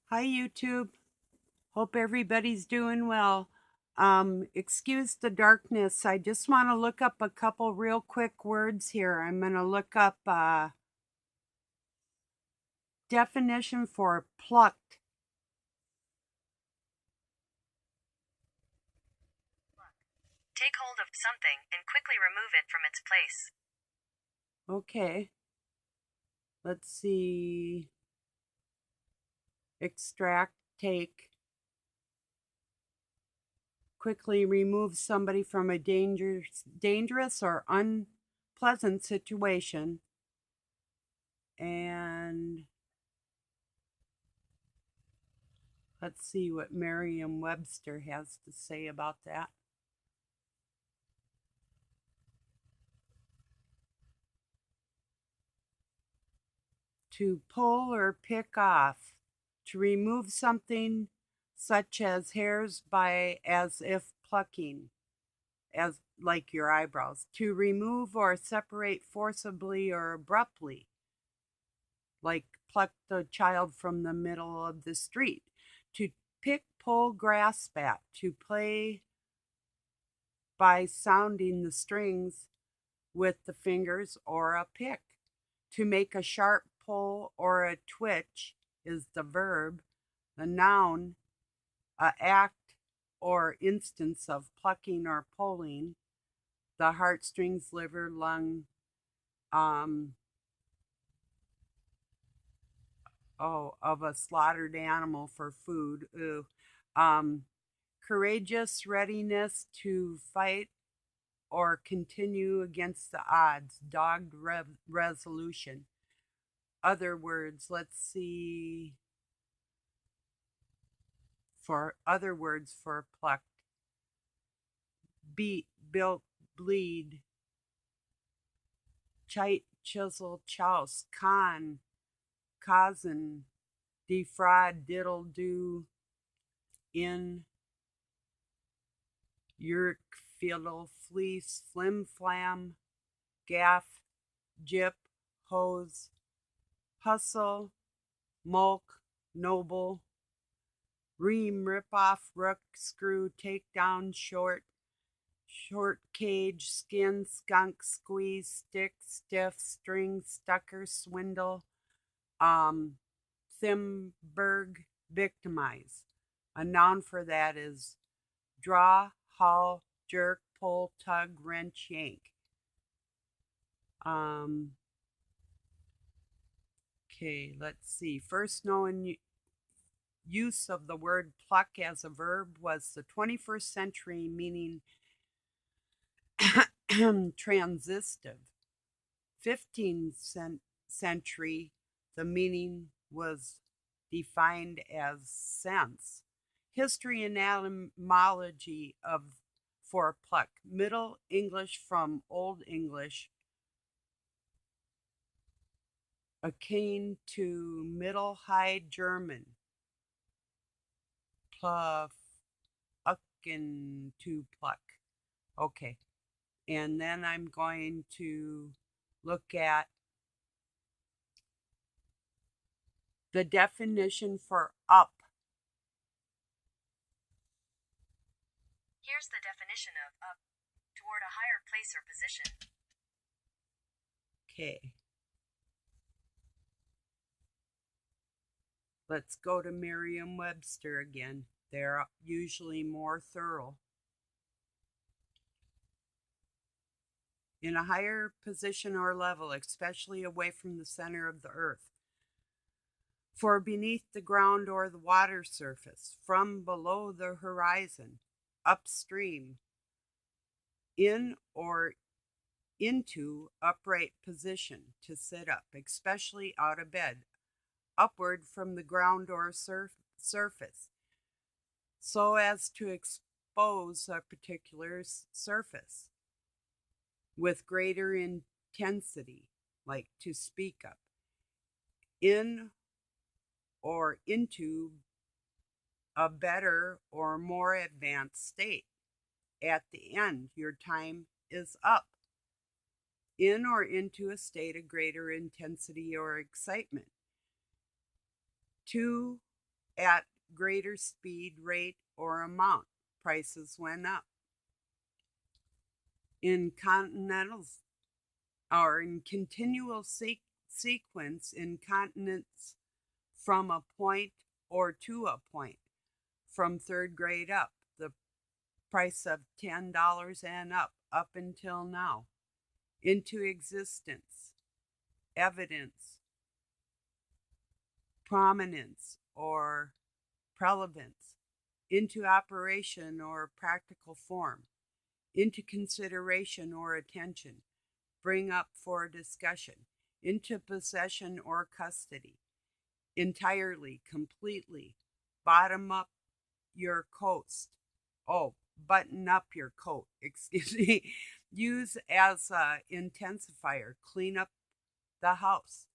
Hi, YouTube. Hope everybody's doing well. Excuse the darkness. I just want to look up a couple real quick words here. I'm going to look up definition for plucked. Take hold of something and quickly remove it from its place. Okay. Let's see. Extract, take. Quickly remove somebody from a dangerous or unpleasant situation. And let's see what Merriam-Webster has to say about that. To pull or pick off, to remove something such as hairs by as if plucking, as like your eyebrows, to remove or separate forcibly or abruptly, like pluck the child from the middle of the street, to pick, pull, grasp at, to play by sounding the strings with the fingers or a pick. To make a sharp pull or a twitch is the verb. The noun, a act or instance of plucking or pulling. The heartstrings, liver, lung, um, of a slaughtered animal for food. Ooh. Um, Courageous readiness to fight or continue against the odds. Dogged resolution. Other words, let's see for other words for plucked. Beat, built, bleed, chite, chisel, chouse, con, cousin, defraud, diddle, do, in, yerk, fiddle, fleece, flim flam, gaff, jip, hose, hustle, mulk, noble, ream, rip off, rook, screw, take down, short, cage, skin, skunk, squeeze, stick, stiff, string, stucker, swindle, Thimberg, victimize. A noun for that is draw, haul, jerk, pull, tug, wrench, yank. Um, okay, let's see. First known use of the word pluck as a verb was the 21st century, meaning transitive. 15th century, the meaning was defined as sense. History and etymology of for pluck. Middle English from Old English, akin to Middle High German, plucken, to pluck. Okay, and then I'm going to look at the definition for up. Here's the definition of up: toward a higher place or position. Okay. Let's go to Merriam-Webster again. They're usually more thorough. In a higher position or level, especially away from the center of the earth. For beneath the ground or the water surface, from below the horizon, upstream, in or into upright position, to sit up, especially out of bed, upward from the ground or surface, so as to expose a particular surface with greater intensity, like to speak up, in or into a better or more advanced state. At the end, your time is up. In or into a state of greater intensity or excitement. To at greater speed, rate, or amount. Prices went up. In continentals or in continual sequence in continents from a point or to a point from third grade up. The price of $10 and up until now. Into existence, evidence, prominence, or prevalence. Into operation or practical form. Into consideration or attention. Bring up for discussion. Into possession or custody. Entirely, completely. Bottom up your coast. Oh, button up your coat, excuse me. Use as a intensifier. Clean up the house.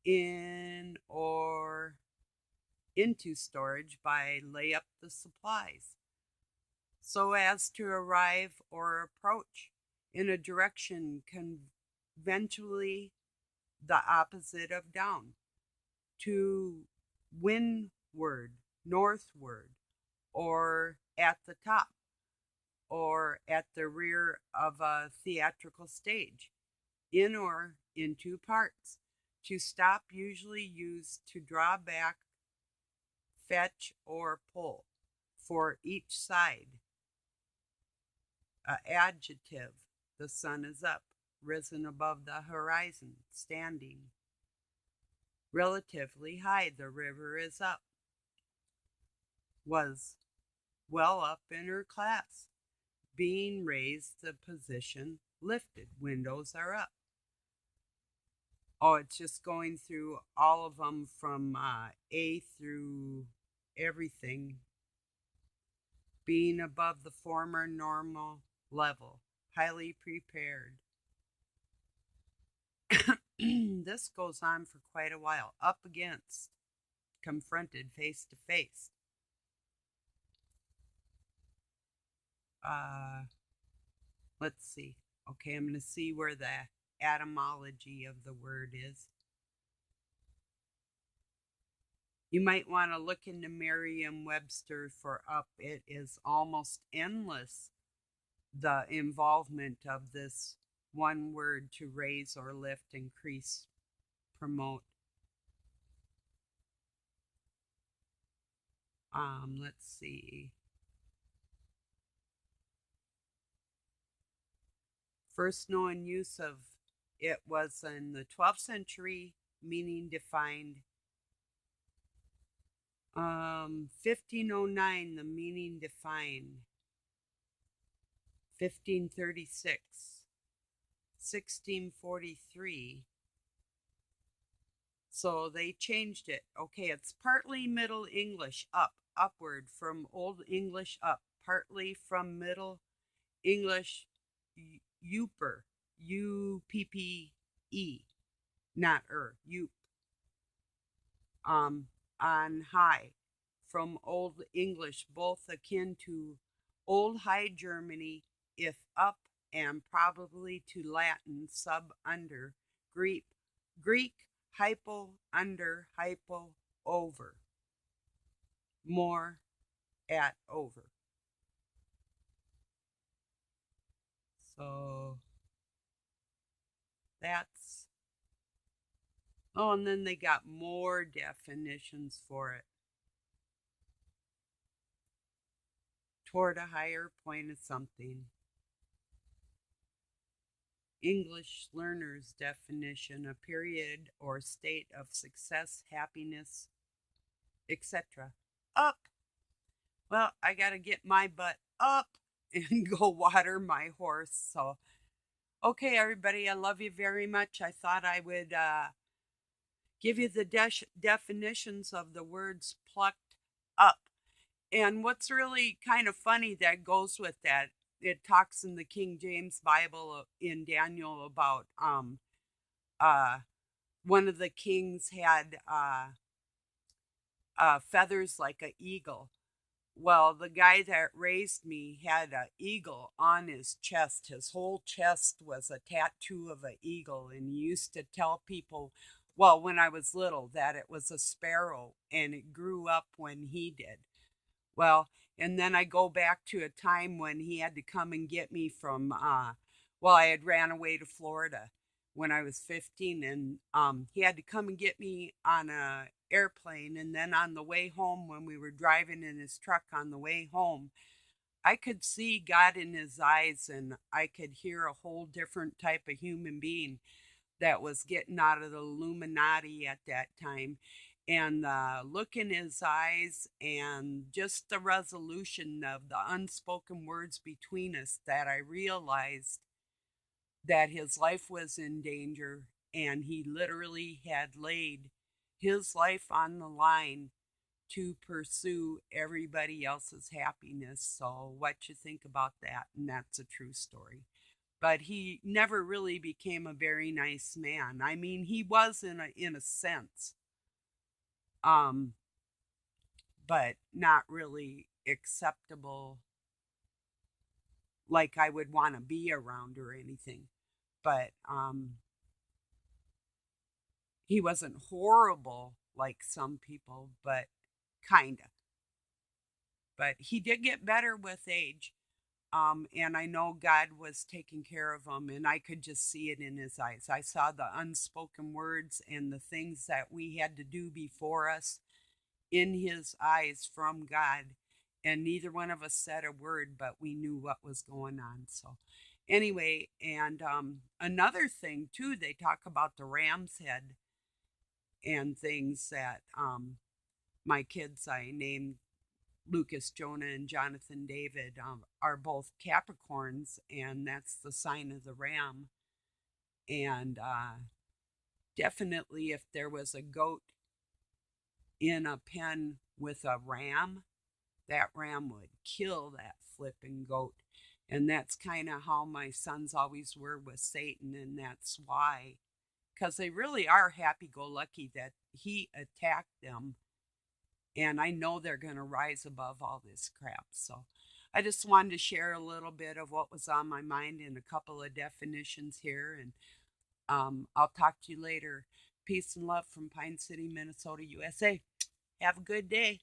In or into storage by lay up the supplies. So as to arrive or approach in a direction conventionally the opposite of down. To windward, northward, or at the top, or at the rear of a theatrical stage, in or into parts. To stop, usually used to draw back, fetch, or pull for each side. Adjective, the sun is up, risen above the horizon, standing. Relatively high, the river is up. Was well up in her class. Being raised, the position lifted. Windows are up. Oh, it's just going through all of them from A through everything. Being above the former normal level. Highly prepared. This goes on for quite a while. Up against. Confronted face to face. Let's see. Okay, I'm going to see where the etymology of the word is. You might want to look into Merriam-Webster for up. It is almost endless, the involvement of this one word to raise or lift, increase, promote. Let's see. First known use of it was in the 12th century, meaning defined. 1509, the meaning defined. 1536, 1643. So they changed it. Okay, it's partly Middle English, up, upward, from Old English up, partly from Middle English Upper, U-P-P-E, not Yoop. On high, from Old English, both akin to Old High Germany, if up, and probably to Latin, sub, under, Greek, hypo, under, hypo, over, more, at, over. So that's, oh, and then they got more definitions for it. Toward a higher point of something. English learner's definition, a period or state of success, happiness, etc. Up. Well, I got to get my butt up and go water my horse. So, okay, everybody, I love you very much. I thought I would give you the definitions of the words plucked up. And what's really kind of funny that goes with that, it talks in the King James Bible in Daniel about one of the kings had feathers like an eagle. Well, the guy that raised me had an eagle on his chest. His whole chest was a tattoo of an eagle. And he used to tell people, well, when I was little, that it was a sparrow and it grew up when he did. Well, and then I go back to a time when he had to come and get me from, well, I had ran away to Florida when I was 15, and he had to come and get me on a airplane. And then on the way home, when we were driving in his truck on the way home, I could see God in his eyes, and I could hear a whole different type of human being that was getting out of the Illuminati at that time. And the look in his eyes and just the resolution of the unspoken words between us, that I realized that his life was in danger and he literally had laid his life on the line to pursue everybody else's happiness. So, what you think about that? And that's a true story. But he never really became a very nice man. I mean, he was in a sense, um, but not really acceptable, like I would want to be around or anything. But he wasn't horrible like some people, but kinda. But he did get better with age. And I know God was taking care of him, and I could just see it in his eyes. I saw the unspoken words and the things that we had to do before us in his eyes from God. And neither one of us said a word, but we knew what was going on. So, anyway, and another thing too, they talk about the ram's head and things that my kids, I named Lucas, Jonah, and Jonathan David, are both Capricorns, and that's the sign of the ram. And definitely, if there was a goat in a pen with a ram, that ram would kill that flipping goat. And that's kind of how my sons always were with Satan, and that's why, because they really are happy go lucky that he attacked them, and I know they're going to rise above all this crap. So I just wanted to share a little bit of what was on my mind and a couple of definitions here. And I'll talk to you later. Peace and love from Pine City, Minnesota, USA. Have a good day.